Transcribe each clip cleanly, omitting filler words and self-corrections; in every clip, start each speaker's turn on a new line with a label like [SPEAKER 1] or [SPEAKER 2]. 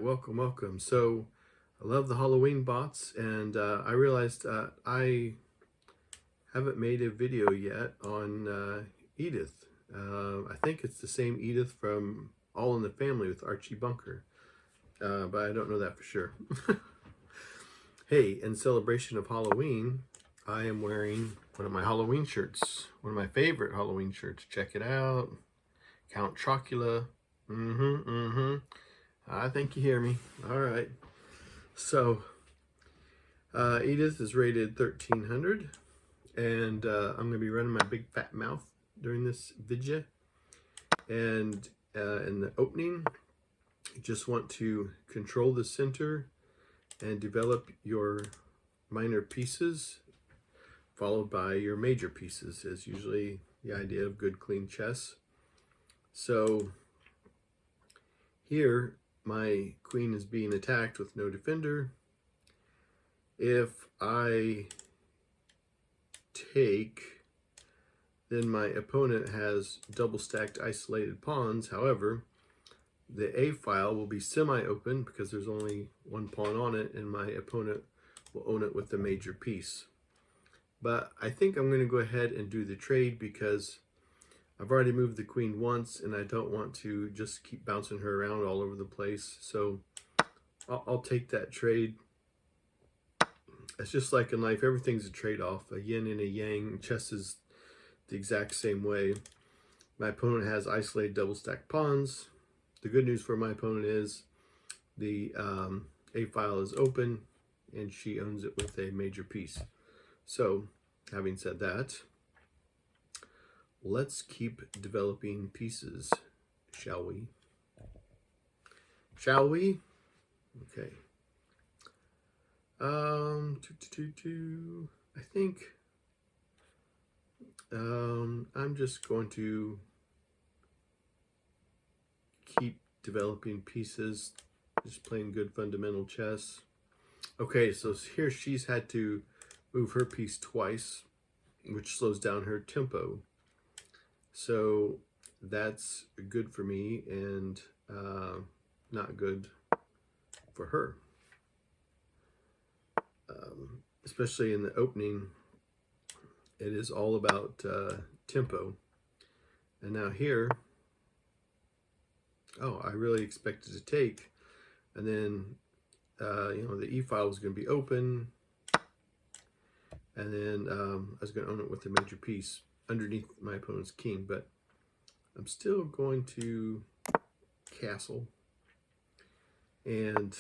[SPEAKER 1] welcome, welcome. So I love the Halloween bots, and I realized I haven't made a video yet on Edith. I think it's the same Edith from All in the Family with Archie Bunker, but I don't know that for sure. Hey, in celebration of Halloween, I am wearing one of my Halloween shirts, one of my favorite Halloween shirts. Check it out, Count Chocula. I think you hear me. All right. So Edith is rated 1300, and I'm going to be running my big fat mouth during this video. And in the opening, you just want to control the center and develop your minor pieces, followed by your major pieces, is usually the idea of good, clean chess. So here, my queen is being attacked with no defender. If I take, then my opponent has double stacked isolated pawns. However, the A file will be semi-open because there's only one pawn on it, and my opponent will own it with the major piece. But I think I'm going to go ahead and do the trade because I've already moved the queen once, and I don't want to just keep bouncing her around all over the place. So I'll take that trade. It's just like in life, everything's a trade-off, a yin and a yang. Chess is the exact same way. My opponent has isolated double-stacked pawns. The good news for my opponent is the A file is open, and she owns it with a major piece. So, having said that, let's keep developing pieces, shall we? Shall we? Okay. I think I'm just going to keep developing pieces, just playing good fundamental chess. Okay, so here she's had to move her piece twice, which slows down her tempo. So that's good for me and not good for her. Especially in the opening, it is all about tempo. And now here, oh, I really expected to take, and then the E file was going to be open, and then I was going to own it with a major piece underneath my opponent's king, but I'm still going to castle. And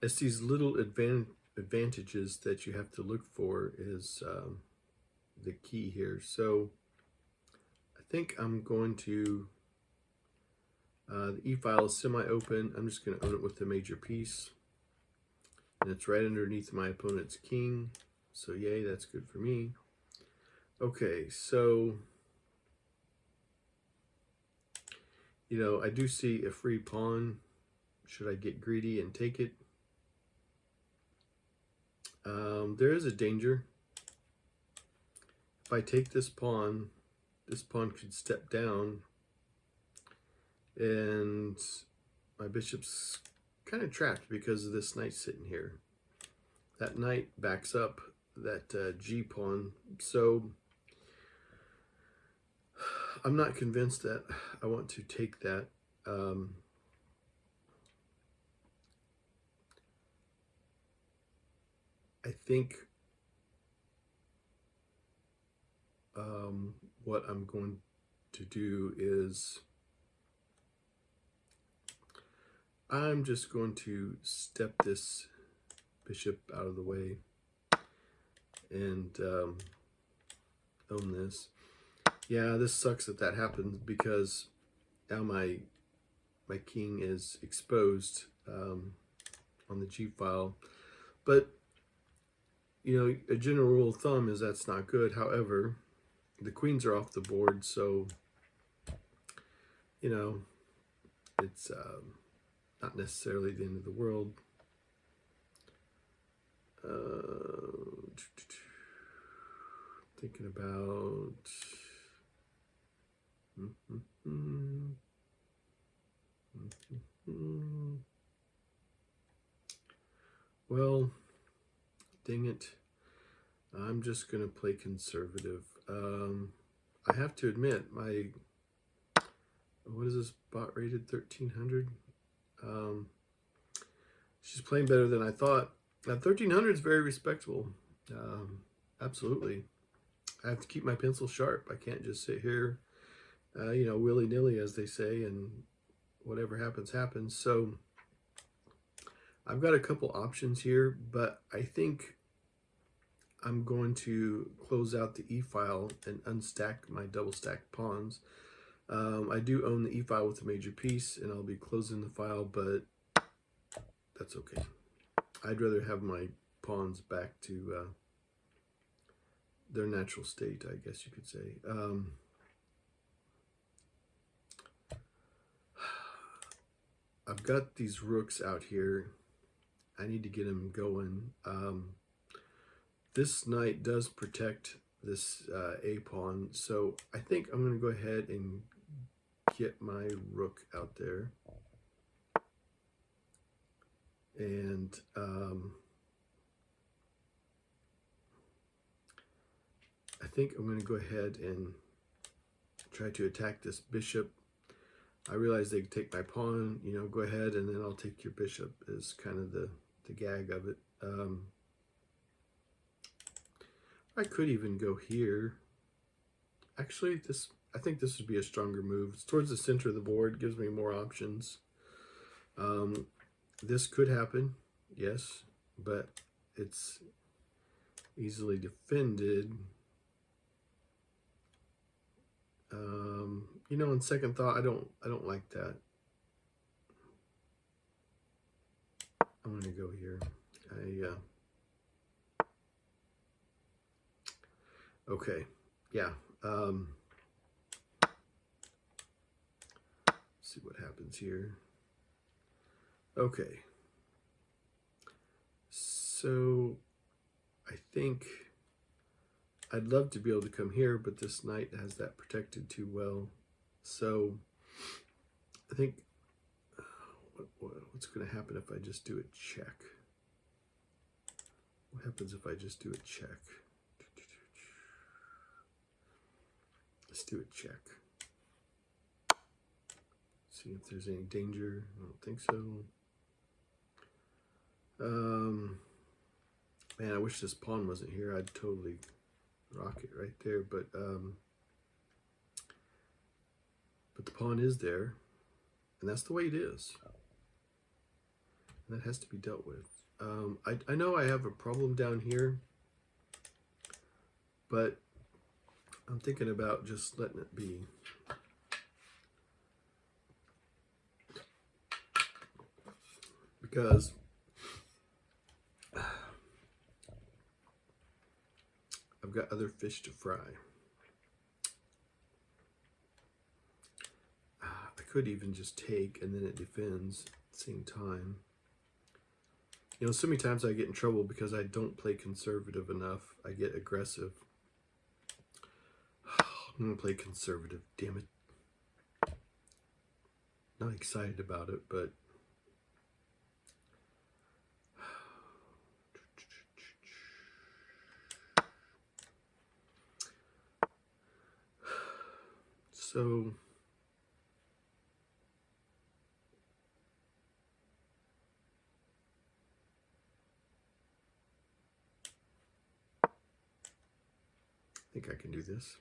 [SPEAKER 1] it's these little advantages that you have to look for is the key here. So I think I'm going to, the E file is semi-open. I'm just going to own it with the major piece. And it's right underneath my opponent's king. So yay, that's good for me. Okay, so, I do see a free pawn. Should I get greedy and take it? There is a danger. If I take this pawn could step down, and my bishop's kind of trapped because of this knight sitting here. That knight backs up that G pawn, so I'm not convinced that I want to take that. I think what I'm going to do is I'm just going to step this bishop out of the way and own this. Yeah, this sucks that happens because now my king is exposed on the G file. But a general rule of thumb is that's not good. However, the queens are off the board, so it's not necessarily the end of the world. Thinking about Well, dang it. I'm just going to play conservative. I have to admit, what is this bot rated? 1300? She's playing better than I thought. 1300 is very respectable. Absolutely. I have to keep my pencil sharp. I can't just sit here, willy-nilly, as they say, and whatever happens, happens. So I've got a couple options here, but I think I'm going to close out the e-file and unstack my double-stacked pawns. I do own the e-file with a major piece, and I'll be closing the file, but that's okay. I'd rather have my pawns back to their natural state, I guess you could say. I've got these rooks out here. I need to get them going. This knight does protect this A pawn, so I think I'm going to go ahead and get my rook out there. And I think I'm going to go ahead and try to attack this bishop. I realize they can take my pawn, go ahead and then I'll take your bishop is kind of the gag of it. I could even go here. Actually, I think this would be a stronger move. It's towards the center of the board, gives me more options. This could happen, yes, but it's easily defended. On second thought, I don't like that. I'm gonna go here. Okay, yeah. See what happens here. Okay. So I think I'd love to be able to come here, but this knight has that protected too well. So I think what's going to happen if I just do a check? What happens if I just do a check? Let's do a check. See if there's any danger. I don't think so. Man, I wish this pawn wasn't here. I'd totally rock it right there, but the pawn is there, and that's the way it is. And that has to be dealt with. I know I have a problem down here, but I'm thinking about just letting it be. Because I've got other fish to fry. I could even just take and then it defends at the same time. So many times I get in trouble because I don't play conservative enough. I get aggressive. I'm going to play conservative, damn it. Not excited about it, but so I think I can do this.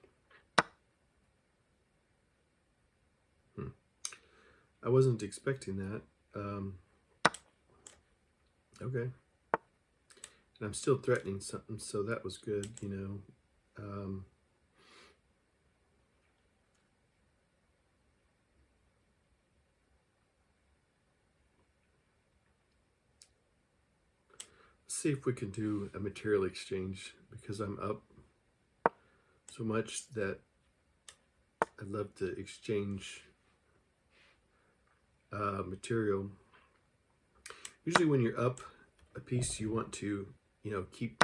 [SPEAKER 1] I wasn't expecting that. Okay. And I'm still threatening something, so that was good, see if we can do a material exchange, because I'm up so much that I'd love to exchange material. Usually when you're up a piece, you want to keep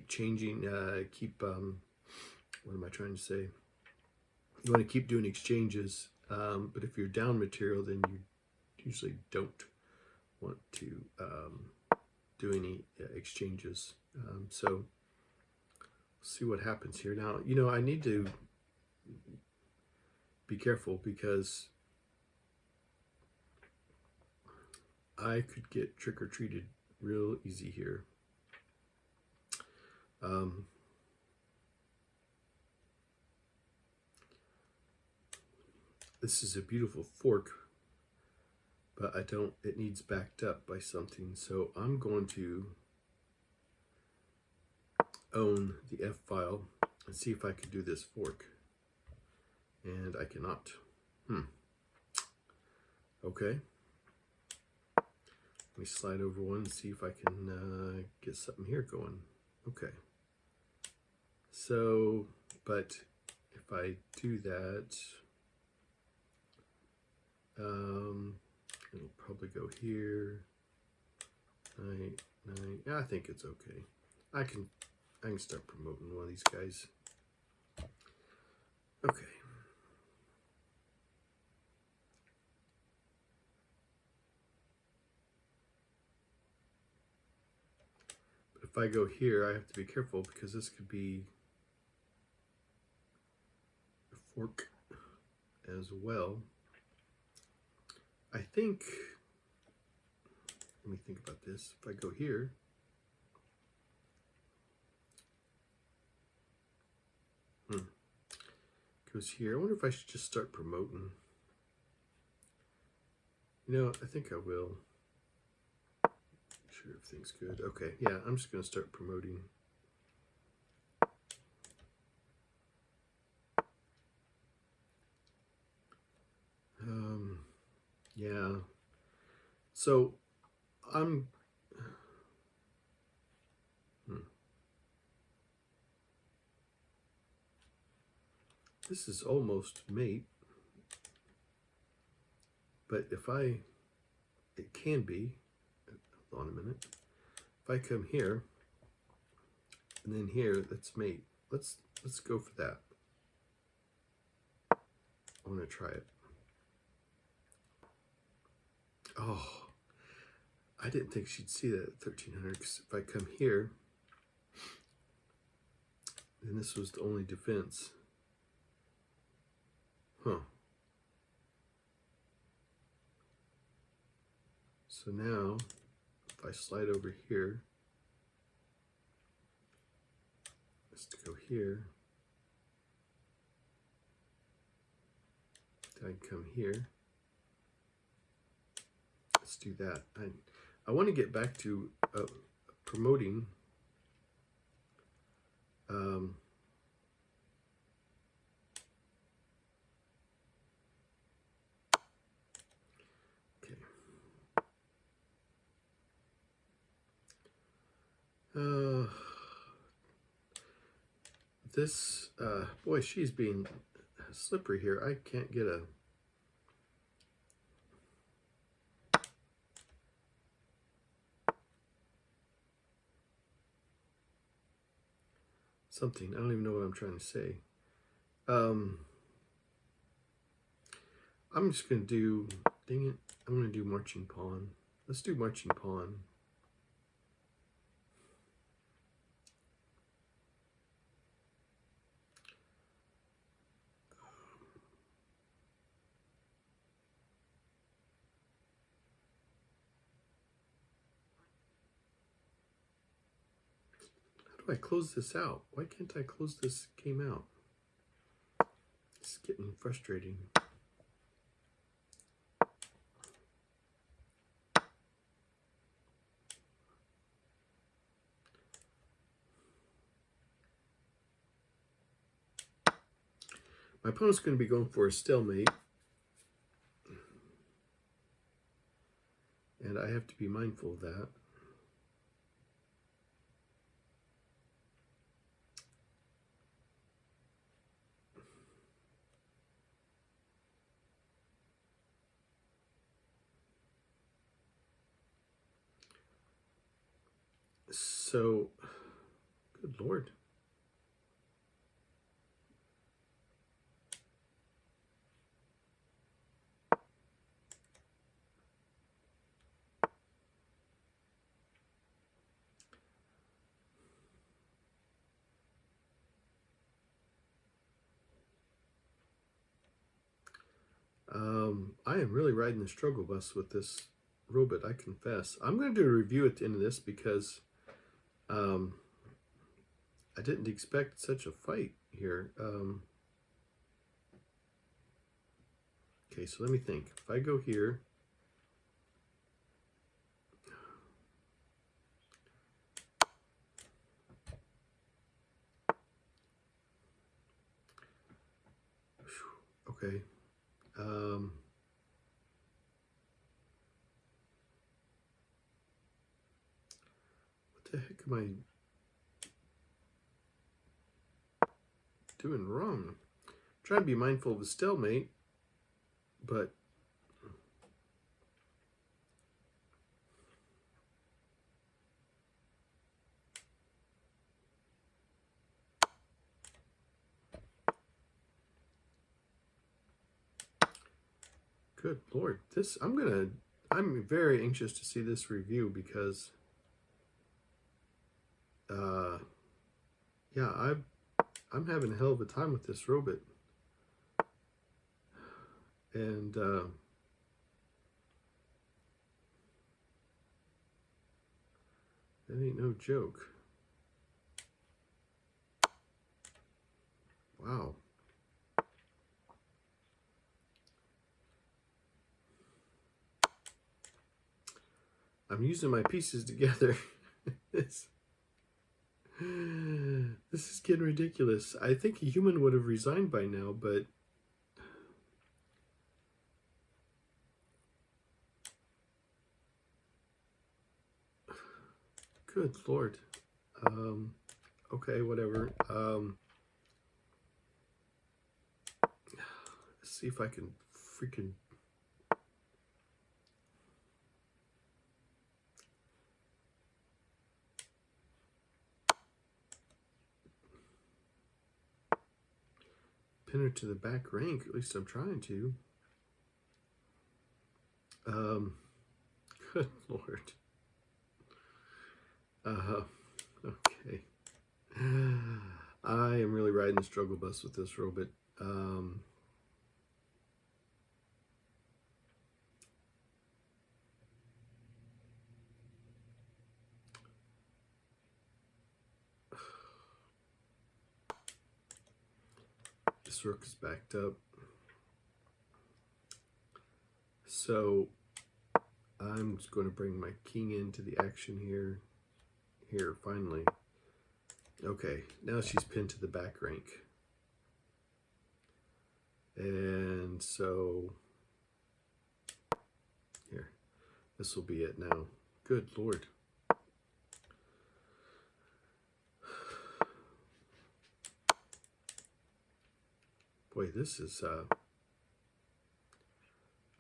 [SPEAKER 1] changing, what am I trying to say? You want to keep doing exchanges But if you're down material, then you usually don't want to do any exchanges. So see what happens here. Now, you know, I need to be careful because I could get trick-or-treated real easy here. This is a beautiful fork, but it needs backed up by something. So I'm going to own the F file and see if I can do this fork. And I cannot. Okay. Let me slide over one and see if I can get something here going. Okay. So, but if I do that, it'll probably go here. 9, 9. Yeah, I think it's okay. I can start promoting one of these guys. Okay. But if I go here, I have to be careful because this could be a fork as well. I think, let me think about this. If I go here, goes here. I wonder if I should just start promoting. You know, I think I will. Make sure everything's good. Okay, yeah, I'm just going to start promoting. Yeah. So I'm. This is almost mate, but if it can be. Hold on a minute. If I come here and then here, that's mate. Let's go for that. I want to try it. Oh, I didn't think she'd see that at 1300, because if I come here, then this was the only defense. Huh. So now, if I slide over here, let's go here. Then I come here. Let's do that. I want to get back to promoting. Okay. This boy, she's being slippery here. I can't get a. Something. I don't even know what I'm trying to say. I'm just going to do, dang it, I'm going to do marching pawn. Let's do marching pawn. How do I close this out? Why can't I close this game out? It's getting frustrating. My opponent's going to be going for a stalemate. And I have to be mindful of that. So, good Lord. I am really riding the struggle bus with this robot, I confess. I'm going to do a review at the end of this because I didn't expect such a fight here. Okay, so let me think. If I go here, okay. What the heck am I doing wrong? I'm trying to be mindful of the stalemate, but good Lord, this I'm very anxious to see this review because yeah, I'm having a hell of a time with this robot. And that ain't no joke. Wow. I'm using my pieces together. This is getting ridiculous. I think a human would have resigned by now, but good Lord. Okay, whatever. Let's see if I can freaking... pin her to the back rank. At least I'm trying to. Good Lord. Okay. I am really riding the struggle bus with this robot. This rook is backed up. So I'm just going to bring my king into the action here. Here, finally. Okay, now she's pinned to the back rank. And so, here, this will be it now. Good Lord. Boy, this is,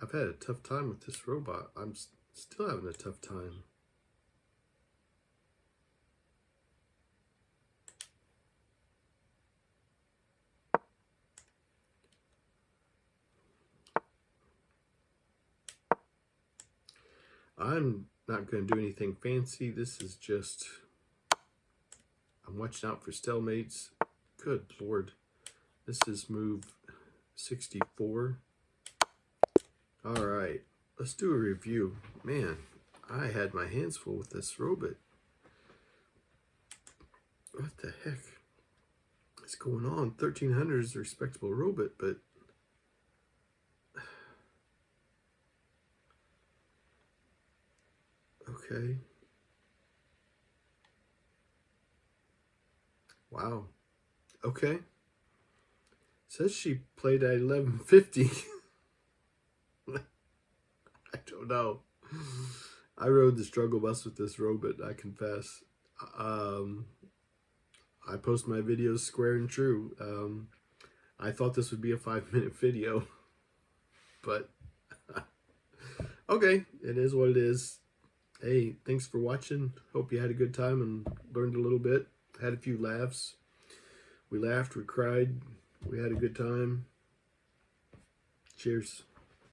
[SPEAKER 1] I've had a tough time with this robot. I'm still having a tough time. I'm not going to do anything fancy. This is just, I'm watching out for stalemates. Good Lord. This is move 64. All right, let's do a review. Man, I had my hands full with this robot. What the heck is going on? 1300 is a respectable robot, but okay. Wow. Okay. Says she played at 1150. I don't know. I rode the struggle bus with this robot, I confess. I post my videos square and true. I thought this would be a 5-minute video, but okay, it is what it is. Hey, thanks for watching. Hope you had a good time and learned a little bit. Had a few laughs. We laughed, we cried, we had a good time. Cheers.